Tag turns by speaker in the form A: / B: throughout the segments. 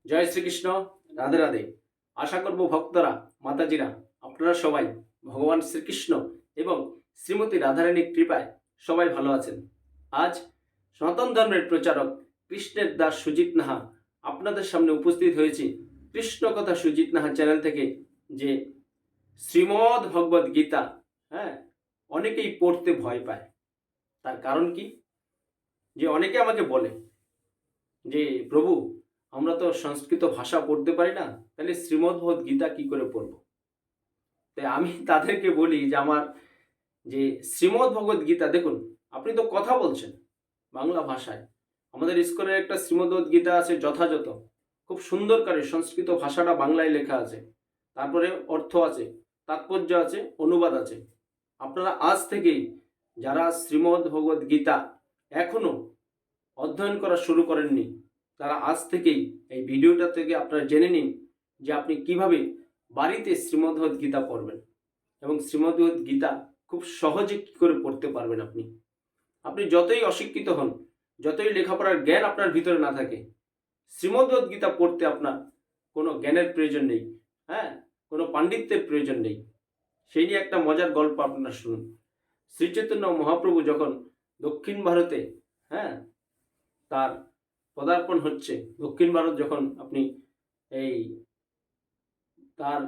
A: জয় শ্রীকৃষ্ণ। রাধে রাধে। আশা করব ভক্তরা, মাতাজিরা, আপনারা সবাই ভগবান শ্রীকৃষ্ণ এবং শ্রীমতী রাধারানীর কৃপায় সবাই ভালো আছেন। আজ সনাতন ধর্মের প্রচারক কৃষ্ণের দাস সুজিত নাহা আপনাদের সামনে উপস্থিত হয়েছি কৃষ্ণ কথা সুজিত নাহা চ্যানেল থেকে। যে শ্রীমদ্ ভগবদ গীতা, হ্যাঁ, অনেকেই পড়তে ভয় পায়। তার কারণ কি? যে অনেকে আমাকে বলে যে প্রভু, আমরা তো সংস্কৃত ভাষা পড়তে পারি না, তাহলে শ্রীমদ্ভগবদ গীতা কি করে পড়ব? তাই আমি তাদেরকে বলি যে আমার যে শ্রীমদ্ভগবদ গীতা, দেখুন, আপনি তো কথা বলছেন বাংলা ভাষায়। আমাদের ইস্কনের একটা শ্রীমদ্ভগবদ গীতা আছে যথাযথ, খুব সুন্দর করে সংস্কৃত ভাষাটা বাংলায় লেখা আছে, তারপরে অর্থ আছে, তাৎপর্য আছে, অনুবাদ আছে। আপনারা আজ থেকেই যারা শ্রীমদ্ভগবদ গীতা এখনো অধ্যয়ন করা শুরু করেননি, তারা আজ থেকেই এই ভিডিওটা থেকে আপনারা জেনে নিন যে আপনি কিভাবে বাড়িতে শ্রীমদ্ভগবদ গীতা পড়বেন এবং শ্রীমদ্ভগবদ গীতা খুব সহজে কী করে পড়তে পারবেন। আপনি আপনি যতই অশিক্ষিত হন, যতই লেখাপড়ার জ্ঞান আপনার ভিতরে না থাকে, শ্রীমদ্ভগবদ গীতা পড়তে আপনার কোনো জ্ঞানের প্রয়োজন নেই, হ্যাঁ, কোনো পাণ্ডিত্যের প্রয়োজন নেই। সেই নিয়ে একটা মজার গল্প আপনারা শুনুন। শ্রীচৈতন্য মহাপ্রভু যখন দক্ষিণ ভারতে, হ্যাঁ, তার পদার্পণ হচ্ছে, দক্ষিণ ভারত যখন আপনি এই তার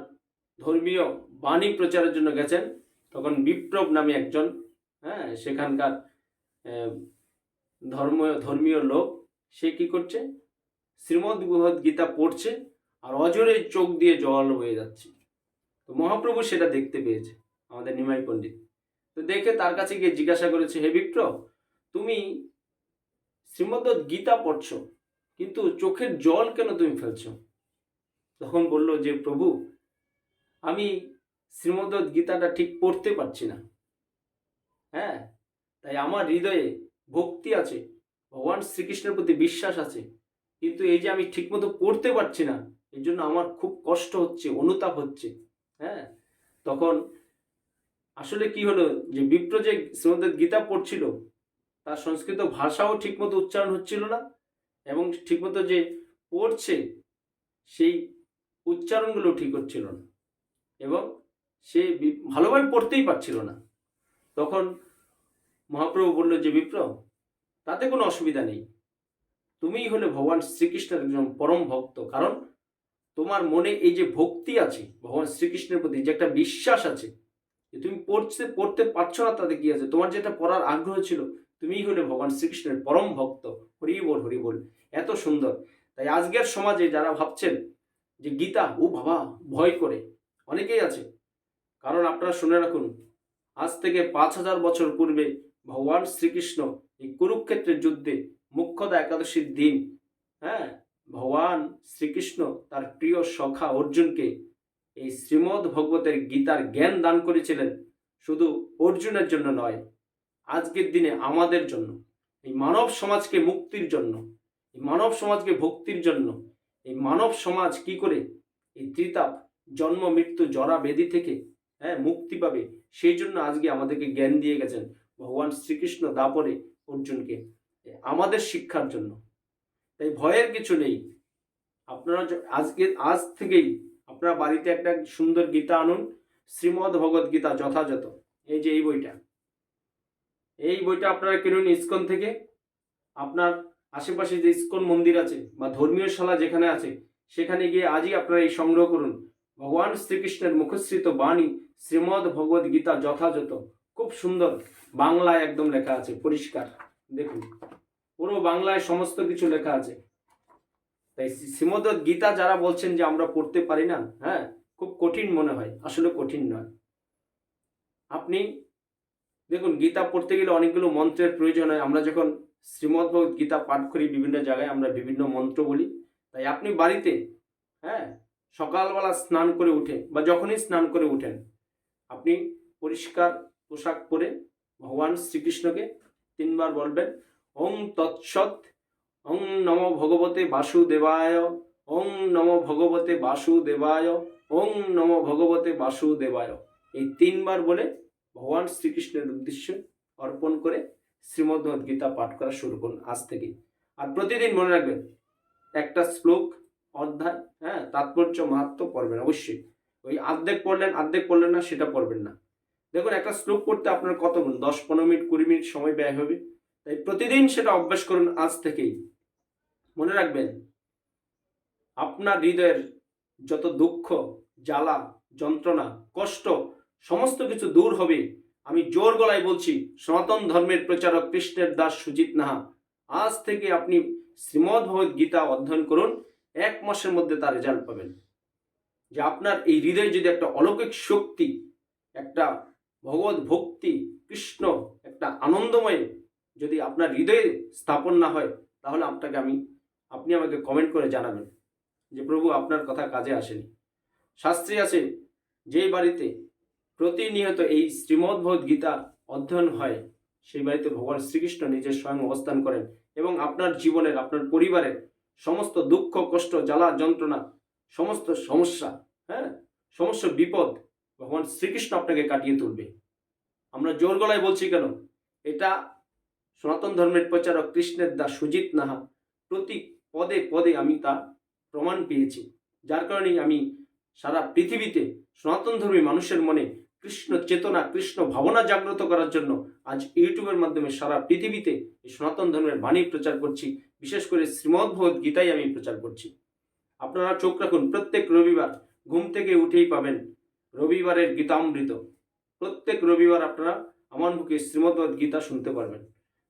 A: ধর্মীয় বাণী প্রচারের জন্য গেছেন, তখন বিপ্লব নামে একজন, হ্যাঁ, সেখানকার ধর্মীয় লোক, সে কি করছে? শ্রীমদ্ভগবদ গীতা পড়ছে আর অজরে চোখ দিয়ে জল হয়ে যাচ্ছে। তো মহাপ্রভু সেটা দেখতে পেয়েছে, আমাদের নিমাই পণ্ডিত। তো দেখে তার কাছে গিয়ে জিজ্ঞাসা করেছে, হে বিপ্র, তুমি শ্রীমদ্ভগবদ গীতা পড়ছো, কিন্তু চোখের জল কেন তুমি ফেলছো? তখন বলল যে প্রভু, আমি শ্রীমদ্ভগবদ গীতাটা ঠিক পড়তে পারছি না, হ্যাঁ, তাই আমার হৃদয়ে ভক্তি আছে, ভগবান শ্রীকৃষ্ণের প্রতি বিশ্বাস আছে, কিন্তু এই যে আমি ঠিকমতো পড়তে পারছি না, এর জন্য আমার খুব কষ্ট হচ্ছে, অনুতাপ হচ্ছে। হ্যাঁ, তখন আসলে কি হলো, যে বিপ্র যে শ্রীমদ্ভগবদ গীতা পড়ছিল, তার সংস্কৃত ভাষাও ঠিকমতো উচ্চারণ হচ্ছিল না, এবং ঠিকমতো যে পড়ছে সেই উচ্চারণগুলো ঠিক হচ্ছিল না, এবং সে ভালোভাবে পড়তেই পারছিল না। তখন মহাপ্রভু বলল যে বিপ্র, তাতে কোনো অসুবিধা নেই, তুমিই হলে ভগবান শ্রীকৃষ্ণের একজন পরম ভক্ত, কারণ তোমার মনে এই যে ভক্তি আছে ভগবান শ্রীকৃষ্ণের প্রতি, যে একটা বিশ্বাস আছে, যে তুমি পড়তে পারছো না, তাতে কি আছে? তোমার যেটা পড়ার আগ্রহ ছিল, তুমিই হলে ভগবান শ্রীকৃষ্ণের পরম ভক্ত। হরি বল, হরি বল। এত সুন্দর। তাই আজকের সমাজে যারা ভাবছেন যে গীতা, ও বাবা, ভয় করে, অনেকেই আছে। কারণ আপনারা শুনে রাখুন, আজ থেকে 5000 বছর পূর্বে ভগবান শ্রীকৃষ্ণ এই কুরুক্ষেত্রের যুদ্ধে মুখ্যদা একাদশীর দিন, হ্যাঁ, ভগবান শ্রীকৃষ্ণ তার প্রিয় সখা অর্জুনকে এই শ্রীমদ্ ভগবতের গীতার জ্ঞান দান করেছিলেন। শুধু অর্জুনের জন্য নয়, আজকের দিনে আমাদের জন্য, এই মানব সমাজকে মুক্তির জন্য, এই মানব সমাজকে ভক্তির জন্য, এই মানব সমাজ কি করে এই ত্রিতাপ, জন্ম মৃত্যু জরা বেদি থেকে, হ্যাঁ, মুক্তি পাবে, সেই জন্য আজকে আমাদেরকে জ্ঞান দিয়ে গেছেন ভগবান শ্রীকৃষ্ণ দাপরে অর্জুনকে, আমাদের শিক্ষার জন্য। তাই ভয়ের কিছু নেই। আপনারা আজ থেকেই আপনারা বাড়িতে একটা সুন্দর গীতা আনুন, শ্রীমদ্ ভগবদ গীতা যথাযথ। এই যে এই বইটা আপনারা কিনুন ইস্কন থেকে। আপনার আশেপাশে যে ইস্কন মন্দির আছে বা ধর্মীয় শালা যেখানে আছে, সেখানে গিয়ে আজই আপনারা এই সংগ্রহ করুন ভগবান শ্রীকৃষ্ণের মুখশ্রিত বাণী শ্রীমদ্ ভগবদ গীতা যথাযথ। খুব সুন্দর বাংলায় একদম লেখা আছে, পরিষ্কার, দেখুন, পুরো বাংলায় সমস্ত কিছু লেখা আছে। তাই শ্রীমদ্ভগবদ গীতা যারা বলছেন যে আমরা পড়তে পারি না, হ্যাঁ, খুব কঠিন মনে হয়, আসলে কঠিন নয়। আপনি দেখুন, গীতা পড়তে গেলে অনেকগুলো মন্ত্রের প্রয়োজন হয়। আমরা যখন শ্রীমদ্ভগবদ গীতা পাঠ করি, বিভিন্ন জায়গায় আমরা বিভিন্ন মন্ত্র বলি। তাই আপনি বাড়িতে, হ্যাঁ, সকালবেলা স্নান করে উঠে বা যখনই স্নান করে উঠেন, আপনি পরিষ্কার পোশাক পরে ভগবান শ্রীকৃষ্ণকে 3 বার বলবেন, ওং তৎসৎ, ওং নমো ভগবতে বাসুদেবায়, ওং নমো ভগবতে বাসুদেবায়, ওং নমো ভগবতে বাসুদেবায়। এই 3 বার বলে ভগবান শ্রীকৃষ্ণের উদ্দেশ্যে অর্পণ করে শ্রীমদ্ভগবদ গীতা পাঠ করা শুরু করুন আজ থেকে। আর প্রতিদিন মনে রাখবেন, একটা শ্লোক অধ্যায়, হ্যাঁ, তাৎপর্য মাহাত্ম পড়বেন অবশ্যই। ওই অর্ধেক পড়লেন না সেটা পড়বেন না। দেখুন, একটা শ্লোক পড়তে আপনার কতক্ষণ, 10-15 মিনিট 20 মিনিট সময় ব্যয় হবে। তাই প্রতিদিন সেটা অভ্যাস করুন আজ থেকেই। মনে রাখবেন, আপনার হৃদয়ের যত দুঃখ, জ্বালা, যন্ত্রণা, কষ্ট সমস্ত কিছু দূর হবে। আমি জোর গলায় বলছি, সনাতন ধর্মের প্রচারক কৃষ্ণের দাস সুজিত নাহা, আজ থেকে আপনি শ্রীমদ্ ভগবদ গীতা অধ্যয়ন করুন। 1 মাসের মধ্যে তার রেজাল্ট পাবেন। যে আপনার এই হৃদয়ে যদি একটা অলৌকিক শক্তি, একটা ভগবত ভক্তি, কৃষ্ণ, একটা আনন্দময় যদি আপনার হৃদয়ে স্থাপন না হয়, তাহলে আপনি আমাকে কমেন্ট করে জানাবেন যে প্রভু আপনার কথা কাজে আসেনি। শাস্ত্রে আছে, যে বাড়িতে প্রতিনিয়ত এই শ্রীমদ্ভগবদ গীতা অধ্যয়ন হয়, সেই বাড়িতে ভগবান শ্রীকৃষ্ণ নিজের স্বয়ং অবস্থান করেন এবং আপনার জীবনের, আপনার পরিবারের সমস্ত দুঃখ, কষ্ট, জ্বালা, যন্ত্রণা, সমস্ত সমস্যা, হ্যাঁ, সমস্ত বিপদ ভগবান শ্রীকৃষ্ণ আপনাকে কাটিয়ে তুলবে। আমরা জোর গলায় বলছি কেন? এটা সনাতন ধর্মের প্রচারক কৃষ্ণের দাস সুজিত নাহা প্রতি পদে পদে আমি তা প্রমাণ পেয়েছি। যার কারণেই আমি সারা পৃথিবীতে সনাতন ধর্মী মানুষের মনে কৃষ্ণ চেতনা, কৃষ্ণ ভাবনা জাগ্রত করার জন্য আজ ইউটিউবের মাধ্যমে সারা পৃথিবীতে এই সনাতন ধর্মের বাণী প্রচার করছি। বিশেষ করে শ্রীমদ্ ভগবদ গীতাই আমি প্রচার করছি। আপনারা চোখ রাখুন, প্রত্যেক রবিবার ঘুম থেকে উঠেই পাবেন রবিবারের গীতামৃত। প্রত্যেক রবিবার আপনারা আমার মুখে শ্রীমদ্ ভগবদ গীতা শুনতে পারবেন।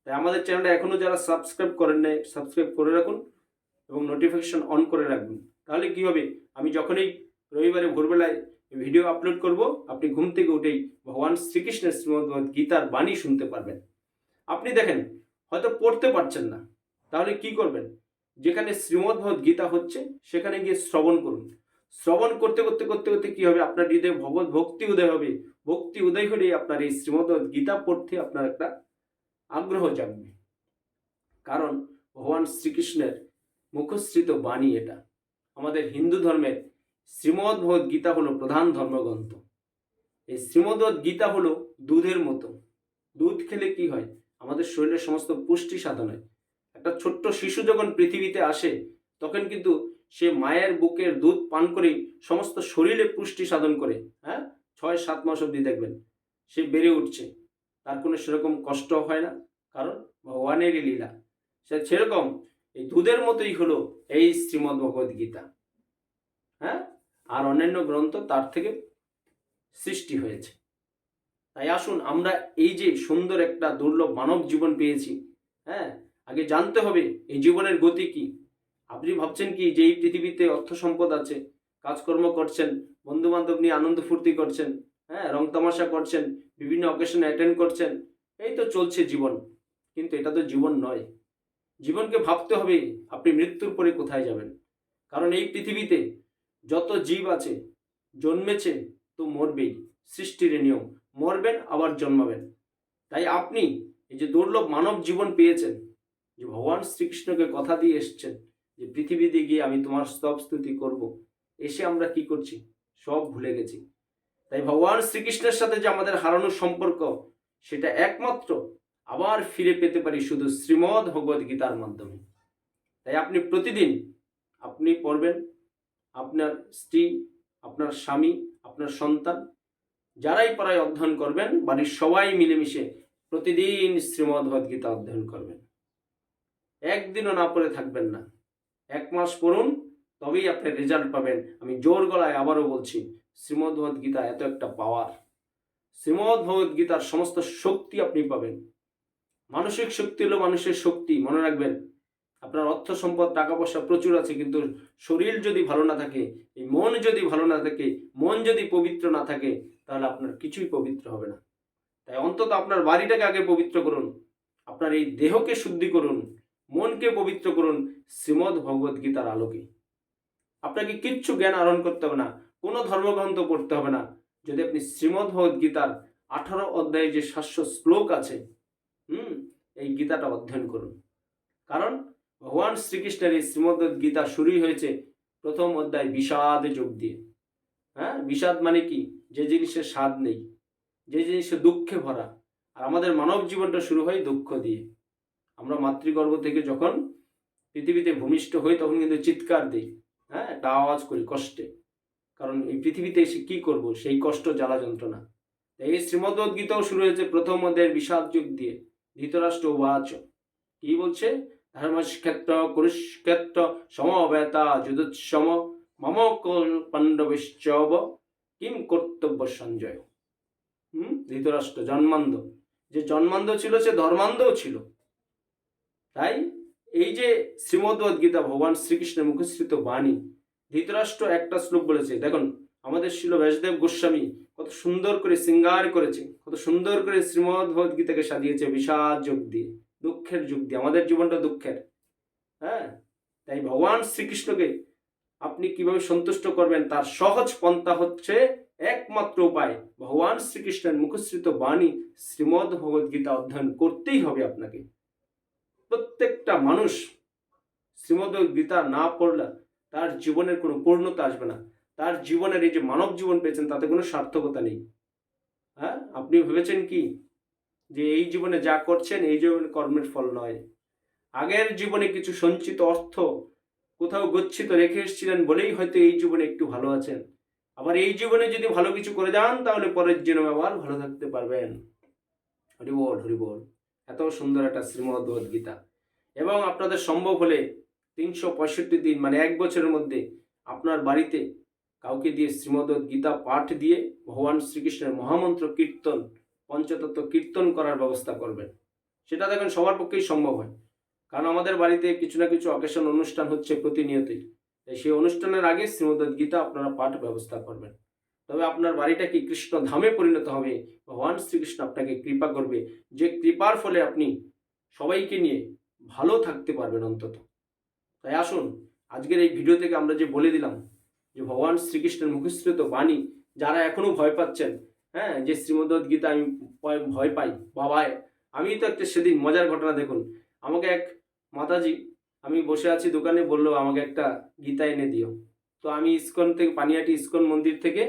A: তাই আমাদের চ্যানেলটা এখনো যারা সাবস্ক্রাইব করেন নাই, সাবস্ক্রাইব করে রাখুন এবং নোটিফিকেশন অন করে রাখবেন। তাহলে কি হবে, আমি যখনই রবিবারে ভোরবেলায় ভিডিও আপলোড করব, আপনি ঘুম থেকে উঠেই ভগবান শ্রীকৃষ্ণের শ্রীমদ্ ভগবদ গীতার বাণী শুনতে পারবেন। আপনি দেখেন, হয়তো পড়তে পারছেন না, তাহলে কি করবেন? যেখানে শ্রীমদ্ ভগবদ গীতা হচ্ছে সেখানে গিয়ে শ্রবণ করুন। শ্রবণ করতে করতে করতে করতে কি হবে, আপনার হৃদয়ে ভগবত ভক্তি উদয় হবে। ভক্তি উদয় হলে আপনার এই শ্রীমদ্ ভগবদ গীতা পড়তে আপনার একটা আগ্রহ জাগবে। কারণ ভগবান শ্রীকৃষ্ণের মুখশ্রিত বাণী এটা। আমাদের হিন্দু ধর্মের শ্রীমদ্ ভগবদ গীতা হলো প্রধান ধর্মগ্রন্থ। এই শ্রীমদ্ ভগবদ গীতা হলো দুধের মতো। দুধ খেলে কি হয়? আমাদের শরীরের সমস্ত পুষ্টি সাধন হয়। একটা ছোট্ট শিশু যখন পৃথিবীতে আসে, তখন কিন্তু সে মায়ের বুকের দুধ পান করেই সমস্ত শরীরে পুষ্টি সাধন করে, হ্যাঁ, 6-7 মাস অবধি দেখবেন সে বেড়ে উঠছে, তার কোনো সেরকম কষ্ট হয় না, কারণ ভগবানেরই লীলা। সেরকম এই দুধের মতোই হলো এই শ্রীমদ্ ভগবদ গীতা, হ্যাঁ, আর অন্যান্য গ্রন্থ তার থেকে সৃষ্টি হয়েছে। তাই আসুন, আমরা এই যে সুন্দর একটা দুর্লভ মানব জীবন পেয়েছি, হ্যাঁ, আগে জানতে হবে এই জীবনের গতি কি। আপনি ভাবছেন কি যে এই পৃথিবীতে অর্থ সম্পদ আছে, কাজকর্ম করছেন, বন্ধু বান্ধব নিয়ে আনন্দ ফুর্তি করছেন, হ্যাঁ, রং তামাশা করছেন, বিভিন্ন অকেশনে অ্যাটেন্ড করছেন, এই তো চলছে জীবন। কিন্তু এটা তো জীবন নয়। জীবনকে ভাবতে হবে আপনি মৃত্যুর পরে কোথায় যাবেন। কারণ এই পৃথিবীতে যত জীব আছে, জন্মেছে তো মরবেই, সৃষ্টির নিয়ম, মরবেন আবার জন্মাবেন। তাই আপনি এই যে দুর্লভ মানব জীবন পেয়েছেন, যে ভগবান শ্রীকৃষ্ণকে কথা দিয়ে এসছেন যে পৃথিবীতে গিয়ে আমি তোমার স্তব স্তুতি করব, এসে আমরা কি করছি? সব ভুলে গেছি। তাই ভগবান শ্রীকৃষ্ণের সাথে যে আমাদের হারানোর সম্পর্ক, সেটা একমাত্র আবার ফিরে পেতে পারি শুধু শ্রীমদ্ ভগবদ গীতার মাধ্যমে। তাই আপনি প্রতিদিন আপনি পড়বেন, আপনার স্ত্রী, আপনার স্বামী, আপনার সন্তান, যারাই পড়ায় অধ্যয়ন করবেন, বাড়ির সবাই মিলেমিশে প্রতিদিন শ্রীমদ্ ভগবদ গীতা অধ্যয়ন করবেন। একদিনও না পড়ে থাকবেন না। 1 মাস পড়ুন, তবেই আপনি রেজাল্ট পাবেন। আমি জোর গলায় আবারও বলছি, শ্রীমদ্ ভগবদ গীতা এত একটা পাওয়ার। শ্রীমদ্ ভগবদ গীতার সমস্ত শক্তি আপনি পাবেন। মানসিক শক্তি হলো মানুষের শক্তি। মনে রাখবেন, আপনার অর্থ সম্পদ, টাকা পয়সা প্রচুর আছে, কিন্তু শরীর যদি ভালো না থাকে, এই মন যদি ভালো না থাকে, মন যদি পবিত্র না থাকে, তাহলে আপনার কিছুই পবিত্র হবে না। তাই অন্তত আপনার বাড়িটাকে আগে পবিত্র করুন, আপনার এই দেহকে শুদ্ধি করুন, মনকে পবিত্র করুন শ্রীমদ্ ভগবদ গীতার আলোকে। আপনাকে কিচ্ছু জ্ঞান আহরণ করতে হবে না, কোনো ধর্মগ্রন্থ পড়তে হবে না। যদি আপনি শ্রীমদ্ ভগবদ গীতার 18 অধ্যায়ে যে 700 শ্লোক আছে, এই গীতাটা অধ্যয়ন করুন। কারণ ভগবান শ্রীকৃষ্ণের এই শ্রীমদ্ গীতা শুরুই হয়েছে প্রথম অধ্যায় বিষাদ যোগ দিয়ে। হ্যাঁ, বিষাদ মানে কি? যে জিনিসের স্বাদ নেই, যে জিনিসের দুঃখে ভরা। আর আমাদের মানব জীবনটা শুরু হয় দুঃখ দিয়ে। আমরা মাতৃগর্ভ থেকে যখন পৃথিবীতে ভূমিষ্ঠ হই, তখন কিন্তু চিৎকার দিই, হ্যাঁ, একটা আওয়াজ করি কষ্টে, কারণ এই পৃথিবীতে এসে কি করব, সেই কষ্ট জ্বালা যন্ত্রণা। এই শ্রীমদ্ভগবদ্গীতাও শুরু হয়েছে প্রথম অধ্যায়ের বিষাদ যুগ দিয়ে। ধৃতরাষ্ট্র উবাচ, কি বলছে, ধর্মক্ষেত্র কুরুক্ষেত্র সমবেতা যুদুৎসম মম পাণ্ডবশ্চব কিম কর্তব্য সঞ্জয়। ধৃতরাষ্ট্র জন্মান্ধ, যে জন্মান্ধ ছিল সে ধর্মান্ধও ছিল। তাই এই যে শ্রীমদ্ভগবদ্গীতা ভগবান শ্রীকৃষ্ণের মুখশ্রিত বাণী, ধৃতরাষ্ট্র একটা শ্লোক বলেছে, দেখুন আমাদের শিল ব্যাসদেব গোস্বামী কত সুন্দর করে শৃঙ্গার করেছে, কত সুন্দর করে শ্রীমদ্ভগবদ্গীতাকে সাজিয়েছে বিষাদ যুগ দিয়ে, দুঃখের যুগ দিয়ে। আমাদের জীবনটা দুঃখের। হ্যাঁ, তাই ভগবান শ্রীকৃষ্ণকে আপনি কিভাবে সন্তুষ্ট করবেন তার সহজ পন্থা হচ্ছে, একমাত্র উপায় ভগবান শ্রীকৃষ্ণের মুখশ্রিত বাণী শ্রীমদ্ভগবদ্গীতা অধ্যয়ন করতেই হবে আপনাকে। প্রত্যেকটা মানুষ শ্রীমদ্ভগবদ্গীতা না পড়লে তার জীবনের কোনো পূর্ণতা আসবে না। তার জীবনের এই যে মানব জীবন পেয়েছেন তাতে কোনো সার্থকতা নেই। হ্যাঁ, আপনি ভেবেছেন কি যে এই জীবনে যা করছেন এই জীবনে কর্মের ফল নয়, আগের জীবনে কিছু সঞ্চিত অর্থ কোথাও গচ্ছিত রেখে এসেছিলেন বলেই হয়তো এই জীবনে একটু ভালো আছেন। আবার এই জীবনে যদি ভালো কিছু করে যান তাহলে পরের জন্মে আবার ভালো থাকতে পারবেন। হরি বল, হরি বল। এত সুন্দর একটা শ্রীমদ্ভগবদ্গীতা। এবং আপনাদের সম্ভব হলে 365 দিন মানে 1 বছরের মধ্যে আপনার বাড়িতে কাউকে দিয়ে শ্রীমদ্ভগবদ্গীতা পাঠ দিয়ে ভগবান শ্রীকৃষ্ণের মহামন্ত্র কীর্তন, পঞ্চতত্ত্ব কীর্তন করার ব্যবস্থা করবেন। সেটা দেখেন সবার পক্ষেই সম্ভব হয়, কারণ আমাদের বাড়িতে কিছু না কিছু অকেশন অনুষ্ঠান হচ্ছে প্রতিনিয়তই। তাই সেই অনুষ্ঠানের আগে শ্রীমদ্ভগবদ্গীতা আপনারা পাঠ ব্যবস্থা করবেন। তবে আপনার বাড়িটা কি কৃষ্ণ ধামে পরিণত হবে, ভগবান শ্রীকৃষ্ণ আপনাকে কৃপা করবে, যে কৃপার ফলে আপনি সবাইকে নিয়ে ভালো থাকতে পারবেন অন্তত। তাই আসুন আজকের এই ভিডিও থেকে আমরা যে বলে দিলাম যে ভগবান শ্রীকৃষ্ণের মুখশ্রিত বাণী, যারা এখনো ভয় পাচ্ছেন, হ্যাঁ, যে শ্রীমদ্ভগবদ্গীতা আমি ভয় পাই বাবায়, আমি তো একটা সেদিন মজার ঘটনা দেখুন, আমাকে এক মাতাজি, আমি বসে আছি দোকানে, বললো আমাকে একটা গীতা এনে দিও। তো আমি ইস্কন থেকে, পানিহাটি ইস্কন মন্দির থেকে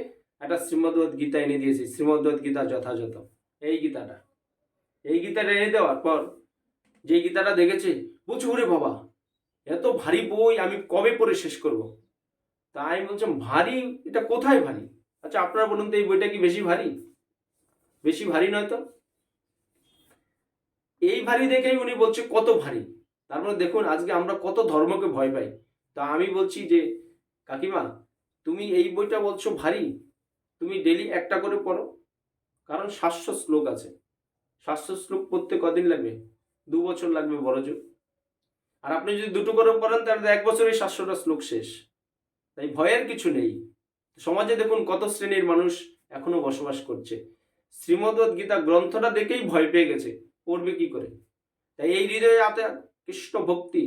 A: একটা শ্রীমদ্ভগবদ্গীতা এনে দিয়েছি, শ্রীমদ্ভগবদ্গীতা যথাযথ এই গীতাটা। এই গীতাটা এনে দেওয়ার পর যে গীতাটা দেখেছে, বলছে ওরে বাবা এত ভারী বই আমি কবে পড়ে শেষ করব। তা আমি বলছিলাম ভারী, এটা কোথায় ভারী? আচ্ছা আপনারা বলুন তো এই বইটা কি বেশি ভারী? বেশি ভারী নয় তো। এই ভারী দেখেই উনি বলছে কত ভারী। তারপরে দেখুন আজকে আমরা কত ধর্মকে ভয় পাই। তা আমি বলছি যে কাকিমা, তুমি এই বইটা বলছো ভারী, তুমি ডেলি একটা করে পড়ো, কারণ 700 শ্লোক আছে। 700 শ্লোক পড়তে কদিন লাগবে? 2 বছর লাগবে বড়জোর। আর আপনি যদি দুটো করে পড়েন তাহলে 1 বছরেই 700টা শ্লোক শেষ। তাই ভয়ের কিছু নেই। সমাজে দেখুন কত শ্রেণীর মানুষ এখনো বসবাস করছে, শ্রীমদ্ভগবদ্গীতা গ্রন্থটা দেখেই ভয় পেয়ে গেছে, পড়বে কি করে। তাই এই হৃদয়ে আতে কৃষ্ণ ভক্তি,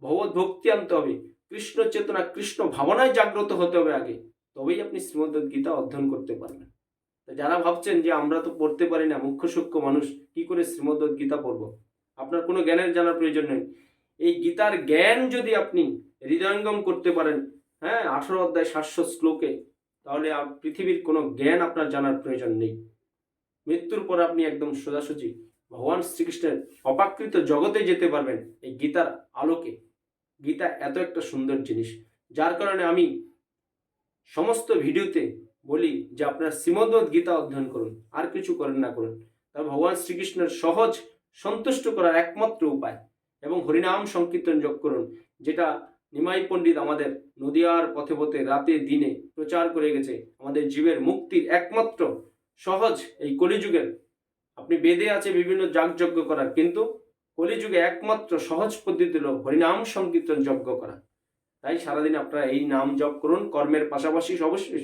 A: ভগবত ভক্তি আনতে হবে, কৃষ্ণ চেতনা, কৃষ্ণ ভাবনায় জাগ্রত হতে হবে আগে, তবেই আপনি শ্রীমদ্ভগবদ্গীতা অধ্যয়ন করতে পারবেন। যারা ভাবছেন যে আমরা তো পড়তে পারি না, মুখ্য সূক্ষ্ম মানুষ, কি করে শ্রীমদ্ভগবদ্গীতা পড়বো, আপনার কোনো জ্ঞানের জানার প্রয়োজন নেই। এই গীতার জ্ঞান যদি আপনি হৃদয়ঙ্গম করতে পারেন, হ্যাঁ, 18 অধ্যায় 700 শ্লোকে, তাহলে পৃথিবীর কোনো জ্ঞান আপনার জানার প্রয়োজন নেই। মৃত্যুর পর আপনি একদম সোজাসুজি ভগবান শ্রীকৃষ্ণের অপাকৃত জগতে যেতে পারবেন এই গীতার আলোকে। গীতা এত একটা সুন্দর জিনিস, যার কারণে আমি সমস্ত ভিডিওতে বলি যে আপনারা শ্রীমদ্ভগবদ্গীতা অধ্যয়ন করুন, আর কিছু করেন না করুন। তা ভগবান শ্রীকৃষ্ণের সহজ সন্তুষ্ট করার একমাত্র উপায়, এবং হরিনাম সংকীর্তন যোগ করুন, যেটা নিমাই পণ্ডিত আমাদের নদিয়ার পথে পথে রাতে দিনে প্রচার করে গেছে। আমাদের জীবের মুক্তির একমাত্র সহজ এই কলিযুগের, আপনি বেদে আছে বিভিন্ন যাগযজ্ঞ করার, কিন্তু কলিযুগে একমাত্র সহজ পদ্ধতি হল হরিনাম সংকীর্তন যজ্ঞ করা। তাই সারাদিন আপনারা এই নাম জপ করুন, কর্মের পাশাপাশি, অবশ্যই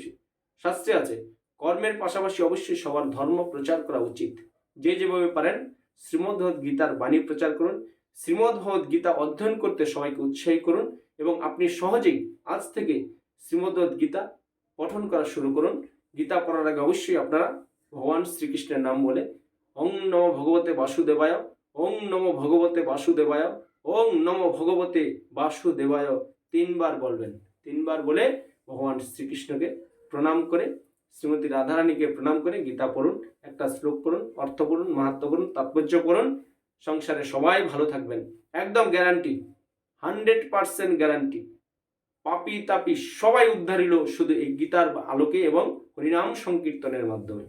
A: শাস্ত্রে আছে কর্মের পাশাপাশি অবশ্যই সবার ধর্ম প্রচার করা উচিত। যে যেভাবে পারেন শ্রীমদ্ভগবদ্গীতার বাণী প্রচার করুন, শ্রীমদ্ভগবদ্গীতা অধ্যয়ন করতে সবাইকে উৎসাহী করুন, এবং আপনি সহজেই আজ থেকে শ্রীমদ্ভগবদ্গীতা পঠন করা শুরু করুন। গীতা পড়ার আগে অবশ্যই আপনারা ভগবান শ্রীকৃষ্ণের নাম বলে ওং নমো ভগবতে বাসুদেবায়, ওং নমো ভগবতে বাসুদেবায়, ওং নমো ভগবতে বাসুদেবায় 3 বার বলবেন। 3 বার বলে ভগবান শ্রীকৃষ্ণকে প্রণাম করে, শ্রীমতী রাধারানীকে প্রণাম করে গীতা পড়ুন, একটা শ্লোক পড়ুন, অর্থ পড়ুন, মাহাত্ম্য পড়ুন, তাৎপর্য পড়ুন, সংসারে সবাই ভালো থাকবেন, একদম গ্যারান্টি, 100% গ্যারান্টি। পাপী তাপী সবাই উদ্ধার হইল শুধু এই গীতার আলোকে এবং হরিনাম সংকীর্তনের মাধ্যমে।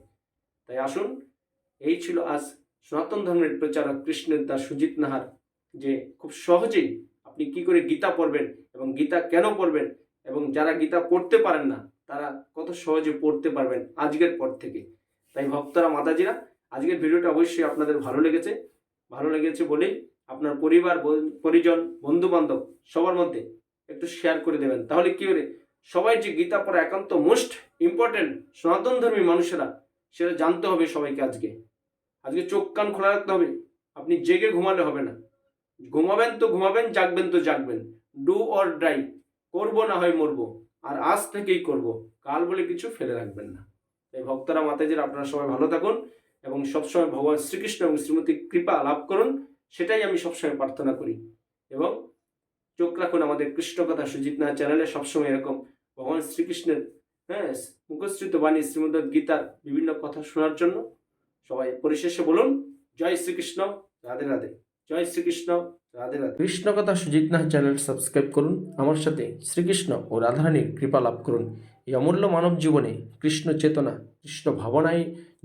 A: তাই আসুন, এই ছিল আজ সনাতন ধর্মের প্রচারক কৃষ্ণের দাস সুজিত নাহার, যে খুব সহজেই আপনি কি করে গীতা পড়বেন এবং গীতা কেন পড়বেন, এবং যারা গীতা পড়তে পারেন না তারা কত সহজে পড়তে পারবেন আজকের পর থেকে। তাই ভক্তরা, মাতাজিরা, আজকের ভিডিওটা অবশ্যই আপনাদের ভালো লেগেছে বলেই আপনার পরিবার পরিজন বন্ধু বান্ধব সবার মধ্যে একটু শেয়ার করে দেবেন। তাহলে কি করে সবাই যে গীতা পড়া একান্ত মোস্ট ইম্পর্টেন্ট সনাতন ধর্মী মানুষেরা সেটা জানতে হবে সবাইকে। আজকে চোখ কান খোলা রাখতে হবে। আপনি জেগে ঘুমালে হবে না, ঘুমাবেন তো ঘুমাবেন, জাগবেন তো জাগবেন। ডু অর ডাই, করবো না হয় মরবো, আর আজ থেকেই করব, কাল বলে কিছু ফেলে রাখবেন না। এই ভক্তরা, মাতাজিরা, আপনারা সবাই ভালো থাকুন এবং সবসময় ভগবান শ্রীকৃষ্ণ এবং শ্রীমতী কৃপা লাভ করুন, সেটাই আমি সবসময় প্রার্থনা করি। এবং চোখ রাখুন আমাদের কৃষ্ণ কথা সুজিত নাহার চ্যানেলে, সবসময় এরকম ভগবান শ্রীকৃষ্ণের মুখশ্রিত বাণী শ্রীমদ্ গীতার বিভিন্ন কথা শোনার জন্য। সবাই পরিশেষে বলুন, জয় শ্রীকৃষ্ণ, রাধে রাধে। জয় শ্রীকৃষ্ণ, রাধে রাধে। কৃষ্ণ কথা সুজিত নাহার চ্যানেল সাবস্ক্রাইব করুন, আমার সাথে শ্রীকৃষ্ণ ও রাধারানীর কৃপা লাভ করুন। এই অমূল্য মানব জীবনে কৃষ্ণ চেতনা, কৃষ্ণ ভাবনায়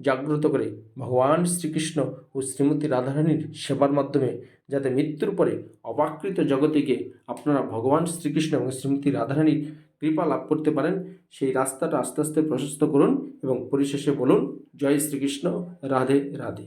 A: জাগ্রত করে ভগবান শ্রীকৃষ্ণ ও শ্রীমতী রাধারানীর সেবার মাধ্যমে যাতে মৃত্যুর পরে অবাকৃত জগতিকে আপনারা ভগবান শ্রীকৃষ্ণ এবং শ্রীমতী রাধারানীর কৃপা লাভ করতে পারেন, সেই রাস্তাটা আস্তে আস্তে প্রশস্ত করুন এবং পরিশেষে বলুন, জয় শ্রীকৃষ্ণ, রাধে রাধে।